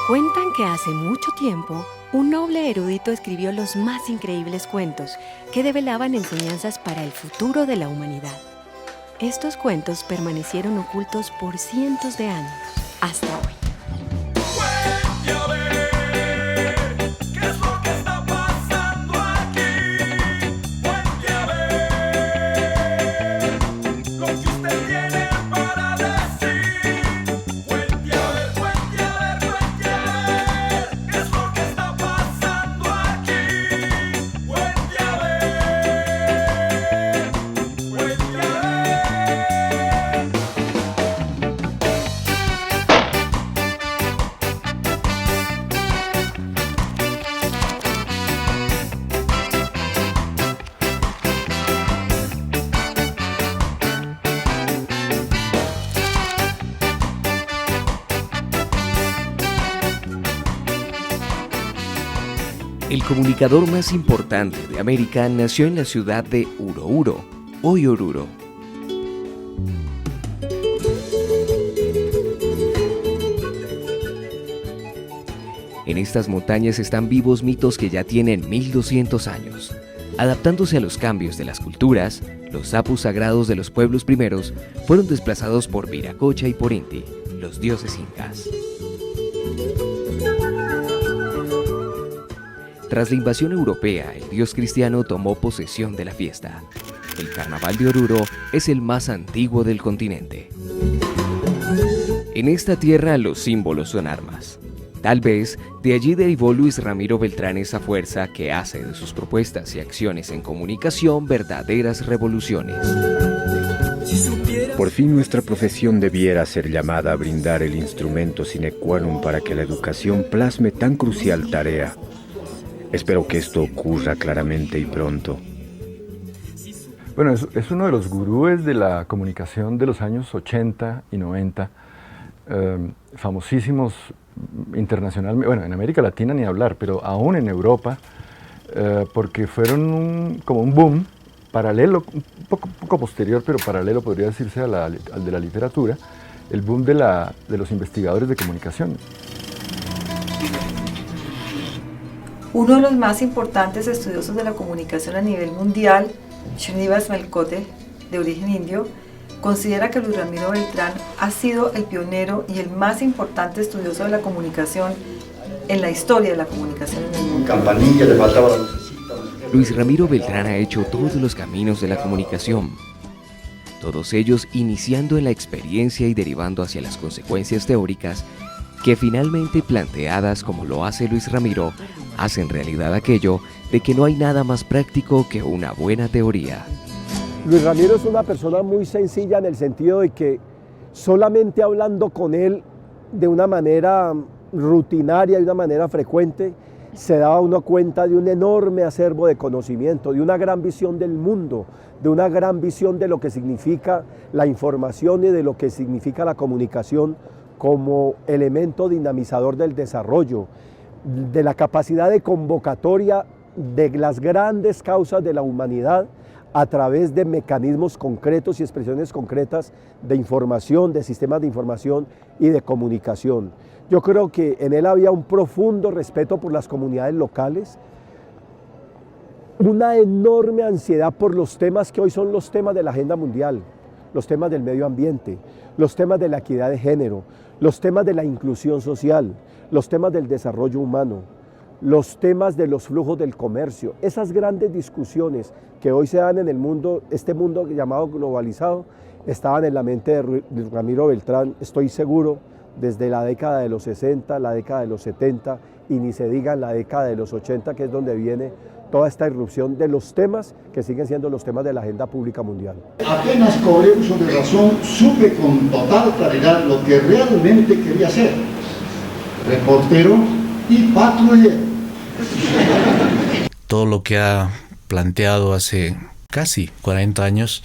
Cuentan que hace mucho tiempo, un noble erudito escribió los más increíbles cuentos que develaban enseñanzas para el futuro de la humanidad. Estos cuentos permanecieron ocultos por cientos de años, hasta hoy. El comunicador más importante de América nació en la ciudad de Urouro, hoy Oruro. En estas montañas están vivos mitos que ya tienen 1200 años. Adaptándose a los cambios de las culturas, los apus sagrados de los pueblos primeros fueron desplazados por Viracocha y por Inti, los dioses incas. Tras la invasión europea, el dios cristiano tomó posesión de la fiesta. El carnaval de Oruro es el más antiguo del continente. En esta tierra los símbolos son armas. Tal vez de allí derivó Luis Ramiro Beltrán esa fuerza que hace de sus propuestas y acciones en comunicación verdaderas revoluciones. Por fin nuestra profesión debiera ser llamada a brindar el instrumento sine qua non para que la educación plasme tan crucial tarea. Espero que esto ocurra claramente y pronto. Bueno, es uno de los gurúes de la comunicación de los años 80 y 90, famosísimos internacionalmente, bueno, en América Latina ni hablar, pero aún en Europa, porque fueron como un boom paralelo, un poco posterior, pero paralelo podría decirse al de la literatura, el boom de los investigadores de comunicación. Uno de los más importantes estudiosos de la comunicación a nivel mundial, Srinivas Melkote, de origen indio, considera que Luis Ramiro Beltrán ha sido el pionero y el más importante estudioso de la comunicación en la historia de la comunicación en el mundo. Campanilla, le faltaba la lucecita. Luis Ramiro Beltrán ha hecho todos los caminos de la comunicación, todos ellos iniciando en la experiencia y derivando hacia las consecuencias teóricas que finalmente planteadas como lo hace Luis Ramiro, hacen realidad aquello de que no hay nada más práctico que una buena teoría. Luis Ramiro es una persona muy sencilla en el sentido de que solamente hablando con él de una manera rutinaria, de una manera frecuente, se daba uno cuenta de un enorme acervo de conocimiento, de una gran visión del mundo, de una gran visión de lo que significa la información y de lo que significa la comunicación como elemento dinamizador del desarrollo, de la capacidad de convocatoria de las grandes causas de la humanidad a través de mecanismos concretos y expresiones concretas de información, de sistemas de información y de comunicación. Yo creo que en él había un profundo respeto por las comunidades locales, una enorme ansiedad por los temas que hoy son los temas de la agenda mundial, los temas del medio ambiente, los temas de la equidad de género, los temas de la inclusión social, los temas del desarrollo humano, los temas de los flujos del comercio, esas grandes discusiones que hoy se dan en el mundo, este mundo llamado globalizado, estaban en la mente de Ramiro Beltrán, estoy seguro, desde la década de los 60, la década de los 70 y ni se diga en la década de los 80, que es donde viene toda esta irrupción de los temas que siguen siendo los temas de la agenda pública mundial. Apenas cobré uso de razón, supe con total claridad lo que realmente quería ser: reportero y patrullero. Todo lo que ha planteado hace casi 40 años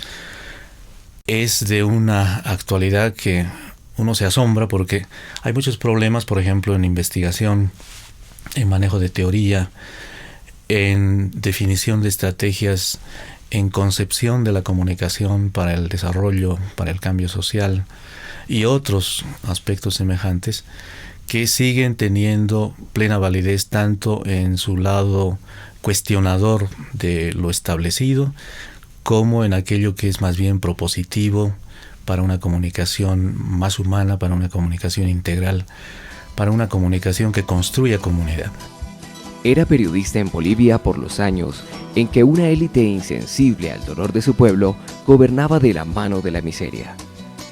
es de una actualidad que uno se asombra, porque hay muchos problemas, por ejemplo, en investigación, en manejo de teoría, en definición de estrategias, en concepción de la comunicación para el desarrollo, para el cambio social y otros aspectos semejantes que siguen teniendo plena validez tanto en su lado cuestionador de lo establecido, como en aquello que es más bien propositivo para una comunicación más humana, para una comunicación integral, para una comunicación que construya comunidad. Era periodista en Bolivia por los años en que una élite insensible al dolor de su pueblo gobernaba de la mano de la miseria.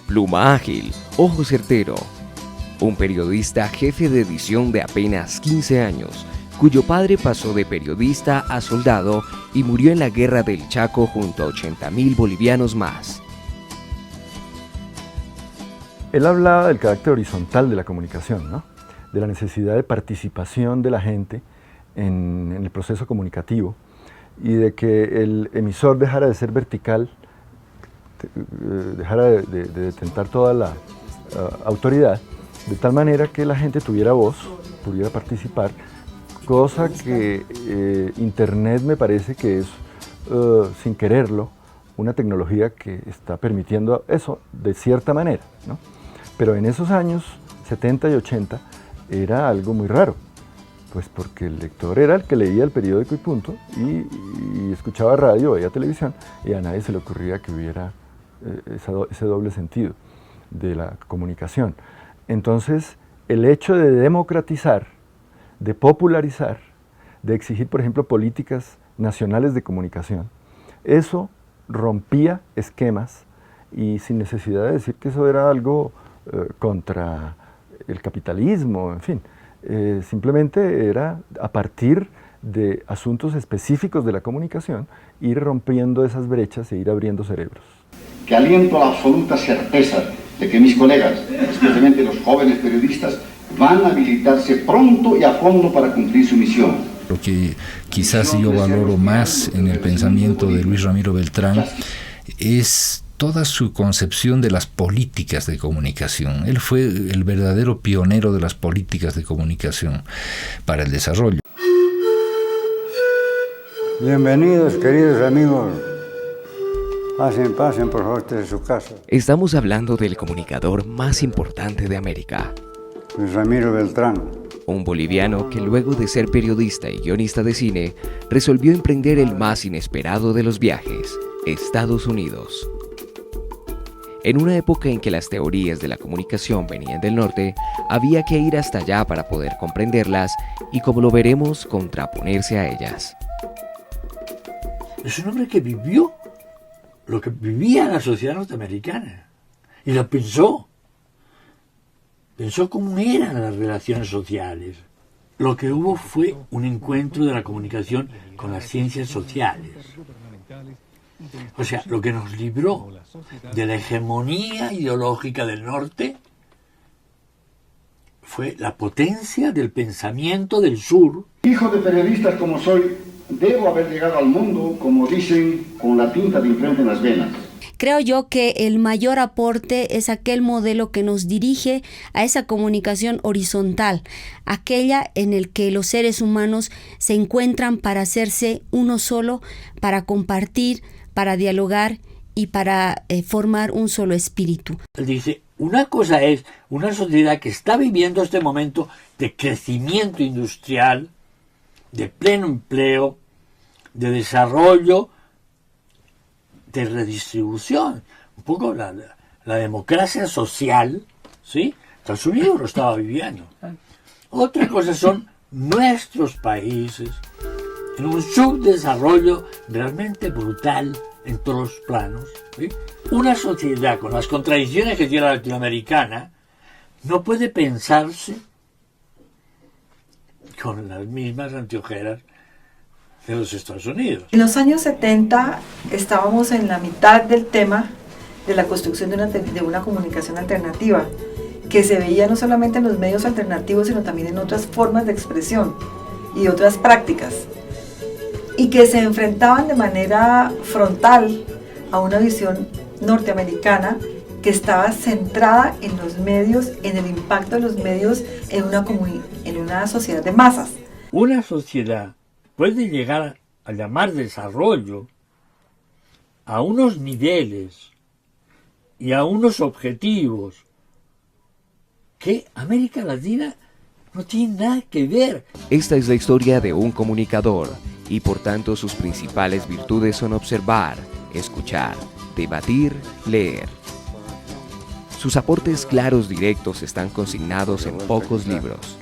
Pluma ágil, ojo certero. Un periodista jefe de edición de apenas 15 años, cuyo padre pasó de periodista a soldado y murió en la Guerra del Chaco junto a 80.000 bolivianos más. Él hablaba del carácter horizontal de la comunicación, ¿no? De la necesidad de participación de la gente en el proceso comunicativo y de que el emisor dejara de ser vertical, dejara de detentar toda la autoridad, de tal manera que la gente tuviera voz, pudiera participar, cosa que Internet me parece que es, sin quererlo, una tecnología que está permitiendo eso de cierta manera, ¿no? Pero en esos años 70 y 80 era algo muy raro, pues porque el lector era el que leía el periódico y punto, y escuchaba radio, veía televisión, y a nadie se le ocurría que hubiera ese doble sentido de la comunicación. Entonces, el hecho de democratizar, de popularizar, de exigir, por ejemplo, políticas nacionales de comunicación, eso rompía esquemas y sin necesidad de decir que eso era algo contra el capitalismo, en fin, simplemente era a partir de asuntos específicos de la comunicación ir rompiendo esas brechas e ir abriendo cerebros. Que aliento la absoluta certeza de que mis colegas, especialmente los jóvenes periodistas, van a habilitarse pronto y a fondo para cumplir su misión. Lo que quizás yo valoro más en el pensamiento de Luis Ramiro Beltrán es toda su concepción de las políticas de comunicación. Él fue el verdadero pionero de las políticas de comunicación para el desarrollo. Bienvenidos, queridos amigos. Pasen, por favor, desde su casa. Estamos hablando del comunicador más importante de América. Luis Ramiro Beltrán. Un boliviano que luego de ser periodista y guionista de cine, resolvió emprender el más inesperado de los viajes, Estados Unidos. En una época en que las teorías de la comunicación venían del norte, había que ir hasta allá para poder comprenderlas y, como lo veremos, contraponerse a ellas. Es un hombre que vivió lo que vivía la sociedad norteamericana y lo pensó. Pensó cómo eran las relaciones sociales. Lo que hubo fue un encuentro de la comunicación con las ciencias sociales. O sea, lo que nos libró de la hegemonía ideológica del norte fue la potencia del pensamiento del sur. Hijo de periodistas como soy, debo haber llegado al mundo, como dicen, con la tinta de enfrente en las venas. Creo yo que el mayor aporte es aquel modelo que nos dirige a esa comunicación horizontal, aquella en el que los seres humanos se encuentran para hacerse uno solo, para compartir, para dialogar y para formar un solo espíritu. Él dice, una cosa es una sociedad que está viviendo este momento de crecimiento industrial, de pleno empleo, de desarrollo, de redistribución, un poco la democracia social, ¿sí? Estados Unidos lo estaba viviendo. Otra cosa son nuestros países en un subdesarrollo realmente brutal en todos los planos, ¿sí? Una sociedad con las contradicciones que tiene la latinoamericana no puede pensarse con las mismas anteojeras de los Estados Unidos. En los años 70 estábamos en la mitad del tema de la construcción de una comunicación alternativa, que se veía no solamente en los medios alternativos, sino también en otras formas de expresión y otras prácticas, y que se enfrentaban de manera frontal a una visión norteamericana que estaba centrada en los medios, en el impacto de los medios en una sociedad de masas. Una sociedad puede llegar a llamar desarrollo a unos niveles y a unos objetivos que América Latina no tiene nada que ver. Esta es la historia de un comunicador y por tanto sus principales virtudes son observar, escuchar, debatir, leer. Sus aportes claros directos están consignados en pocos libros.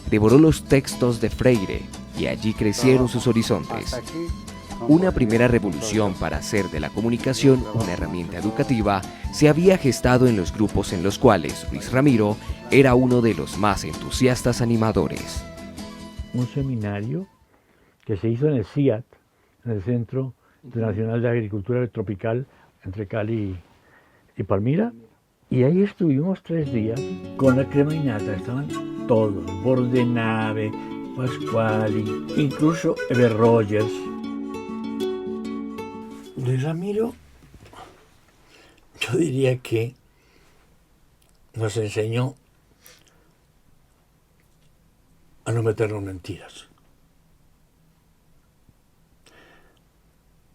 Devoró los textos de Freire y allí crecieron sus horizontes. Una primera revolución para hacer de la comunicación una herramienta educativa se había gestado en los grupos en los cuales Luis Ramiro era uno de los más entusiastas animadores. Un seminario que se hizo en el CIAT, en el Centro Internacional de Agricultura Tropical, entre Cali y Palmira, y ahí estuvimos 3 días con la crema innata. Estaban todos, Bordenave, Pasquali, incluso Eber Rogers. Luis Ramiro, yo diría que nos enseñó a no meternos mentiras.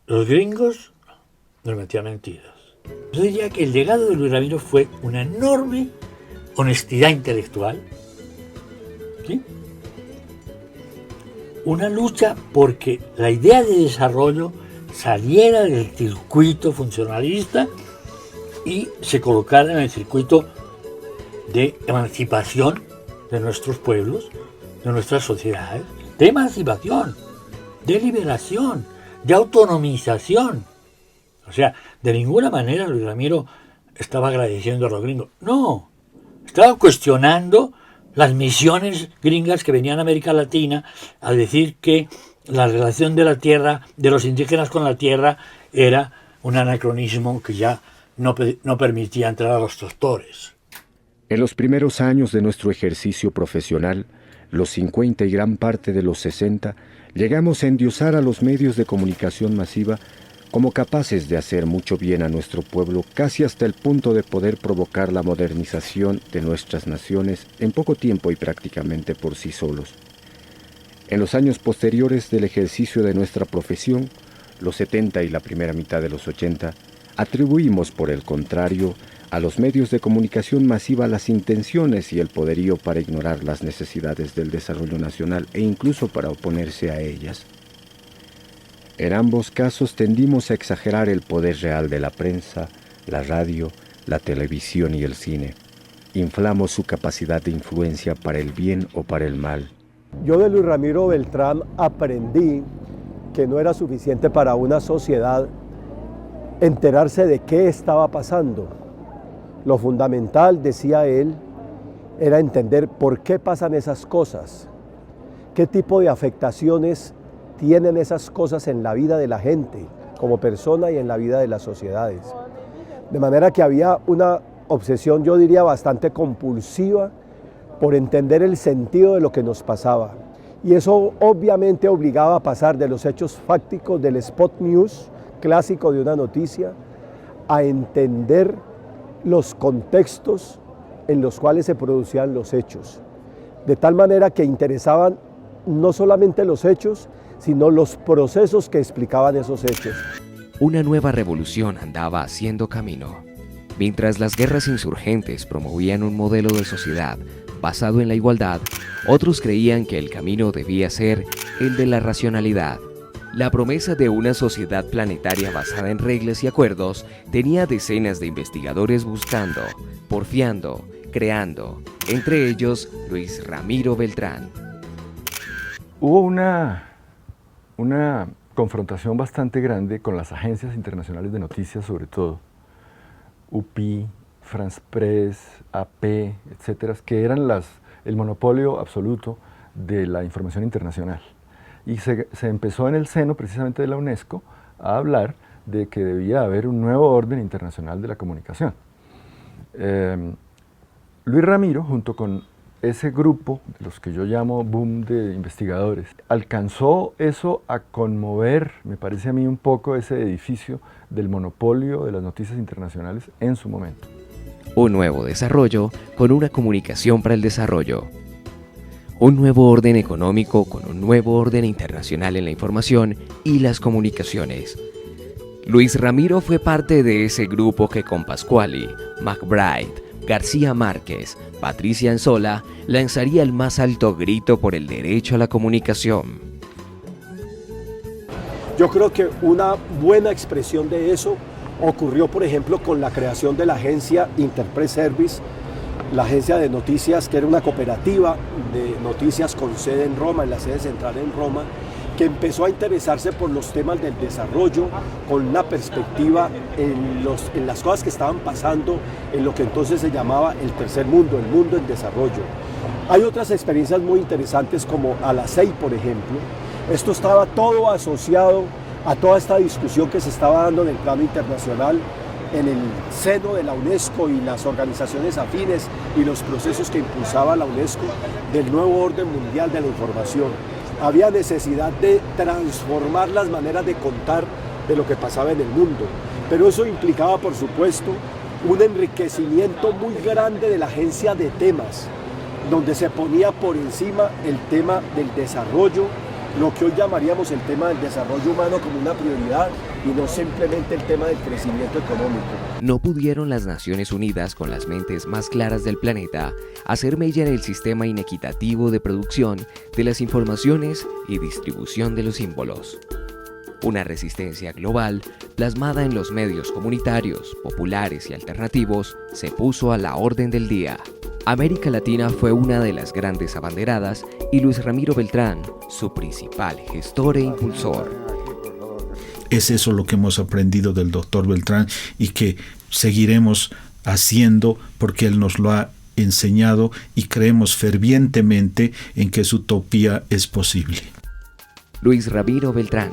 Los gringos nos metían mentiras. Yo diría que el legado de Luis Ramiro fue una enorme honestidad intelectual, ¿sí? Una lucha porque la idea de desarrollo saliera del circuito funcionalista y se colocara en el circuito de emancipación de nuestros pueblos, de nuestras sociedades, de emancipación, de liberación, de autonomización. O sea, de ninguna manera Luis Ramiro estaba agradeciendo a los gringos. No, estaba cuestionando las misiones gringas que venían a América Latina a decir que la relación de la tierra, de los indígenas con la tierra, era un anacronismo que ya no permitía entrar a los doctores. En los primeros años de nuestro ejercicio profesional, los 50 y gran parte de los 60, llegamos a endiosar a los medios de comunicación masiva como capaces de hacer mucho bien a nuestro pueblo, casi hasta el punto de poder provocar la modernización de nuestras naciones en poco tiempo y prácticamente por sí solos. En los años posteriores del ejercicio de nuestra profesión, los 70 y la primera mitad de los 80, atribuimos, por el contrario, a los medios de comunicación masiva las intenciones y el poderío para ignorar las necesidades del desarrollo nacional e incluso para oponerse a ellas. En ambos casos tendimos a exagerar el poder real de la prensa, la radio, la televisión y el cine. Inflamos su capacidad de influencia para el bien o para el mal. Yo de Luis Ramiro Beltrán aprendí que no era suficiente para una sociedad enterarse de qué estaba pasando. Lo fundamental, decía él, era entender por qué pasan esas cosas, qué tipo de afectaciones tienen esas cosas en la vida de la gente, como persona y en la vida de las sociedades. De manera que había una obsesión, yo diría, bastante compulsiva por entender el sentido de lo que nos pasaba. Y eso obviamente obligaba a pasar de los hechos fácticos del spot news, clásico de una noticia, a entender los contextos en los cuales se producían los hechos. De tal manera que interesaban no solamente los hechos, sino los procesos que explicaban esos hechos. Una nueva revolución andaba haciendo camino. Mientras las guerras insurgentes promovían un modelo de sociedad basado en la igualdad, otros creían que el camino debía ser el de la racionalidad. La promesa de una sociedad planetaria basada en reglas y acuerdos tenía decenas de investigadores buscando, porfiando, creando, entre ellos Luis Ramiro Beltrán. Hubo una confrontación bastante grande con las agencias internacionales de noticias, sobre todo, UPI, France Press, AP, etcétera, que eran el monopolio absoluto de la información internacional. Y se empezó en el seno precisamente de la UNESCO a hablar de que debía haber un nuevo orden internacional de la comunicación. Luis Ramiro, junto con ese grupo, de los que yo llamo boom de investigadores, alcanzó eso a conmover, me parece a mí, un poco ese edificio del monopolio de las noticias internacionales en su momento. Un nuevo desarrollo con una comunicación para el desarrollo. Un nuevo orden económico con un nuevo orden internacional en la información y las comunicaciones. Luis Ramiro fue parte de ese grupo que con Pasquali, McBride, García Márquez, Patricia Anzola, lanzaría el más alto grito por el derecho a la comunicación. Yo creo que una buena expresión de eso ocurrió, por ejemplo, con la creación de la agencia Interpress Service, la agencia de noticias, que era una cooperativa de noticias con sede en Roma, en la sede central en Roma, que empezó a interesarse por los temas del desarrollo con una perspectiva en las cosas que estaban pasando en lo que entonces se llamaba el tercer mundo, el mundo en desarrollo. Hay otras experiencias muy interesantes como Alacei, por ejemplo. Esto estaba todo asociado a toda esta discusión que se estaba dando en el plano internacional, en el seno de la UNESCO y las organizaciones afines y los procesos que impulsaba la UNESCO del nuevo orden mundial de la información. Había necesidad de transformar las maneras de contar de lo que pasaba en el mundo, pero eso implicaba, por supuesto, un enriquecimiento muy grande de la agencia de temas, donde se ponía por encima el tema del desarrollo, lo que hoy llamaríamos el tema del desarrollo humano como una prioridad y no simplemente el tema del crecimiento económico. No pudieron las Naciones Unidas, con las mentes más claras del planeta, hacer mella en el sistema inequitativo de producción de las informaciones y distribución de los símbolos. Una resistencia global, plasmada en los medios comunitarios, populares y alternativos, se puso a la orden del día. América Latina fue una de las grandes abanderadas y Luis Ramiro Beltrán, su principal gestor e impulsor. Es eso lo que hemos aprendido del doctor Beltrán y que seguiremos haciendo porque él nos lo ha enseñado y creemos fervientemente en que su utopía es posible. Luis Ramiro Beltrán,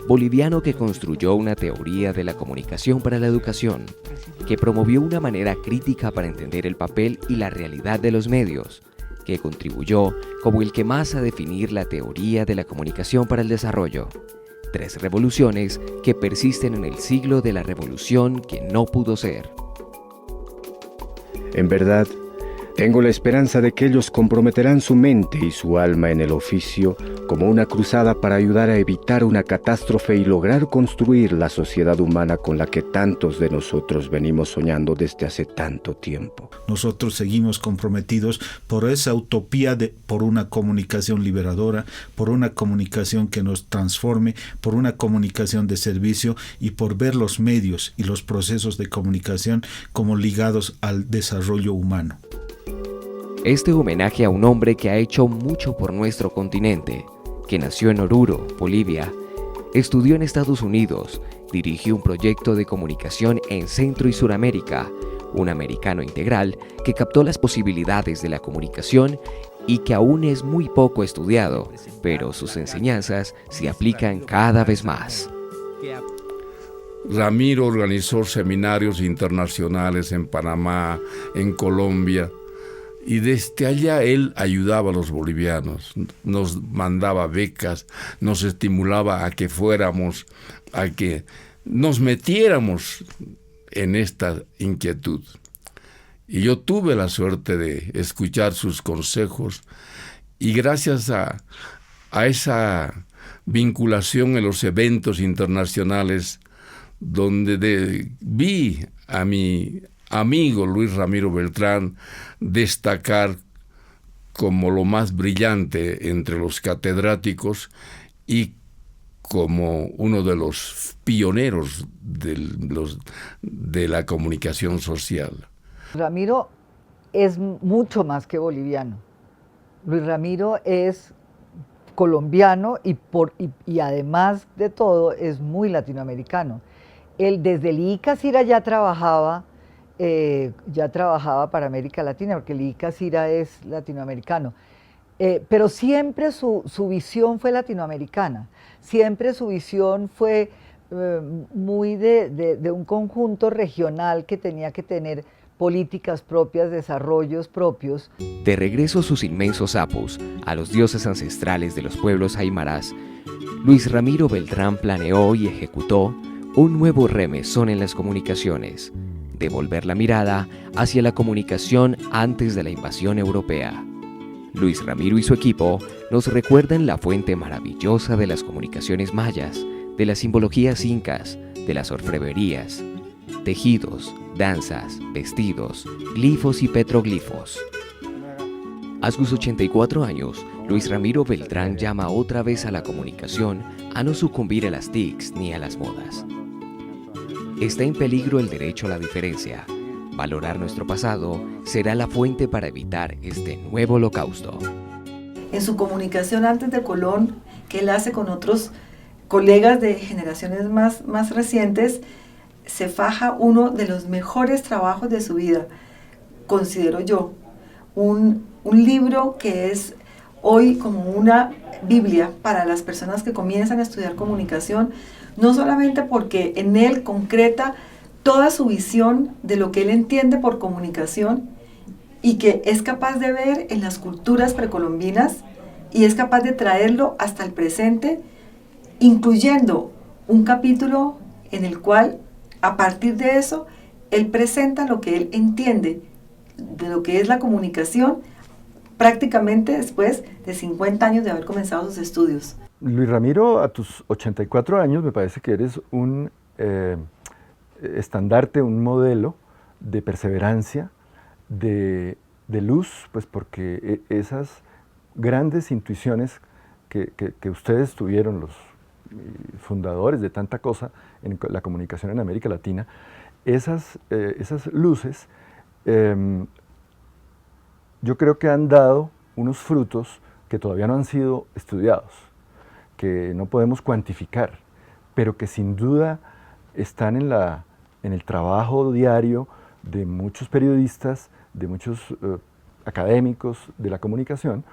boliviano que construyó una teoría de la comunicación para la educación, que promovió una manera crítica para entender el papel y la realidad de los medios, que contribuyó como el que más a definir la teoría de la comunicación para el desarrollo. 3 revoluciones que persisten en el siglo de la revolución que no pudo ser. En verdad, tengo la esperanza de que ellos comprometerán su mente y su alma en el oficio como una cruzada para ayudar a evitar una catástrofe y lograr construir la sociedad humana con la que tantos de nosotros venimos soñando desde hace tanto tiempo. Nosotros seguimos comprometidos por esa utopía por una comunicación liberadora, por una comunicación que nos transforme, por una comunicación de servicio y por ver los medios y los procesos de comunicación como ligados al desarrollo humano. Este homenaje a un hombre que ha hecho mucho por nuestro continente, que nació en Oruro, Bolivia, estudió en Estados Unidos, dirigió un proyecto de comunicación en Centro y Suramérica, un americano integral que captó las posibilidades de la comunicación y que aún es muy poco estudiado, pero sus enseñanzas se aplican cada vez más. Ramiro organizó seminarios internacionales en Panamá, en Colombia, y desde allá él ayudaba a los bolivianos, nos mandaba becas, nos estimulaba a que fuéramos, a que nos metiéramos en esta inquietud. Y yo tuve la suerte de escuchar sus consejos y gracias a esa vinculación en los eventos internacionales donde vi a mi amigo Luis Ramiro Beltrán destacar como lo más brillante entre los catedráticos y como uno de los pioneros de la comunicación social. Ramiro es mucho más que boliviano. Luis Ramiro es colombiano y además de todo es muy latinoamericano. Él desde el IICA CIRA ya trabajaba para América Latina, porque el IICA CIRA es latinoamericano. Pero siempre su visión fue latinoamericana, siempre su visión fue muy de un conjunto regional que tenía que tener políticas propias, desarrollos propios. De regreso a sus inmensos apus, a los dioses ancestrales de los pueblos aymaras, Luis Ramiro Beltrán planeó y ejecutó un nuevo remesón en las comunicaciones, devolver la mirada hacia la comunicación antes de la invasión europea. Luis Ramiro y su equipo nos recuerdan la fuente maravillosa de las comunicaciones mayas, de las simbologías incas, de las orfebrerías. tejidos, danzas, vestidos, glifos y petroglifos. A sus 84 años, Luis Ramiro Beltrán llama otra vez a la comunicación a no sucumbir a las TICs ni a las modas. Está en peligro el derecho a la diferencia. Valorar nuestro pasado será la fuente para evitar este nuevo holocausto. En su comunicación antes de Colón, que él hace con otros colegas de generaciones más recientes, se faja uno de los mejores trabajos de su vida, considero yo. Un libro que es hoy como una Biblia para las personas que comienzan a estudiar comunicación, no solamente porque en él concreta toda su visión de lo que él entiende por comunicación y que es capaz de ver en las culturas precolombinas y es capaz de traerlo hasta el presente, incluyendo un capítulo en el cual, a partir de eso, él presenta lo que él entiende de lo que es la comunicación prácticamente después de 50 años de haber comenzado sus estudios. Luis Ramiro, a tus 84 años me parece que eres un estandarte, un modelo de perseverancia, de luz, pues porque esas grandes intuiciones que ustedes tuvieron, los fundadores de tanta cosa en la comunicación en América Latina, esas luces yo creo que han dado unos frutos que todavía no han sido estudiados, que no podemos cuantificar, pero que sin duda están en el trabajo diario de muchos periodistas, de muchos académicos de la comunicación,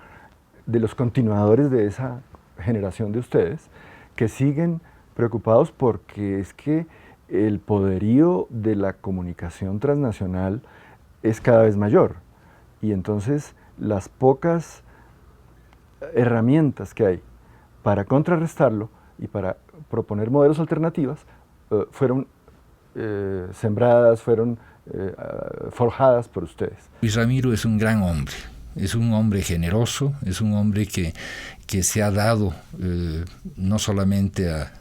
de los continuadores de esa generación de ustedes, que siguen preocupados porque es que el poderío de la comunicación transnacional es cada vez mayor. Y entonces las pocas herramientas que hay para contrarrestarlo y para proponer modelos alternativos fueron sembradas, fueron forjadas por ustedes. Luis Ramiro es un gran hombre, es un hombre generoso, es un hombre que se ha dado no solamente a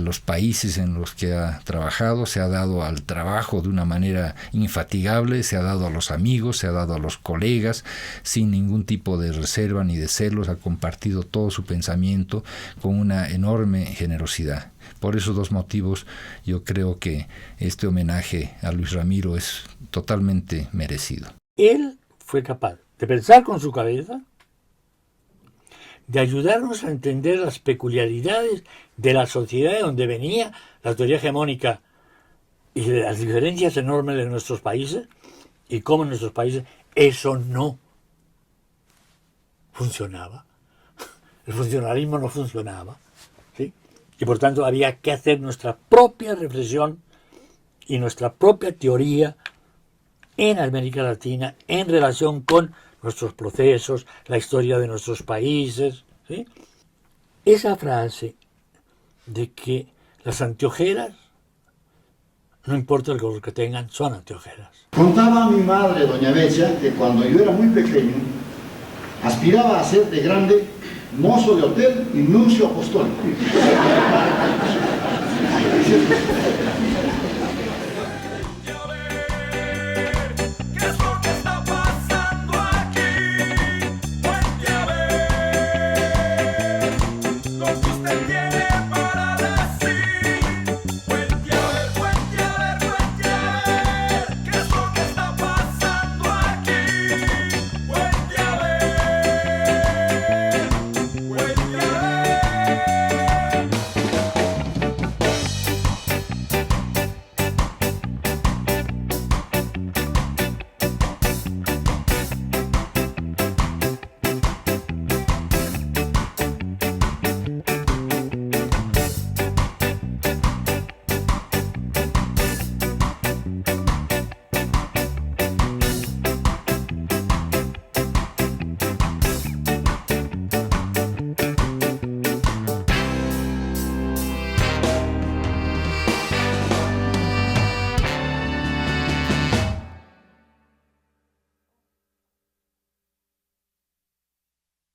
los países en los que ha trabajado, se ha dado al trabajo de una manera infatigable, se ha dado a los amigos, se ha dado a los colegas, sin ningún tipo de reserva ni de celos, ha compartido todo su pensamiento con una enorme generosidad. Por esos dos motivos yo creo que este homenaje a Luis Ramiro es totalmente merecido. Él fue capaz de pensar con su cabeza, de ayudarnos a entender las peculiaridades de la sociedad de donde venía la teoría hegemónica y de las diferencias enormes de nuestros países y cómo en nuestros países eso no funcionaba. El funcionalismo no funcionaba, ¿sí? Y por tanto había que hacer nuestra propia reflexión y nuestra propia teoría en América Latina en relación con nuestros procesos, la historia de nuestros países, ¿sí? Esa frase de que las anteojeras, no importa el color que tengan, son anteojeras. Contaba a mi madre, doña Becha, que cuando yo era muy pequeño, aspiraba a ser de grande mozo de hotel y nuncio apostólico.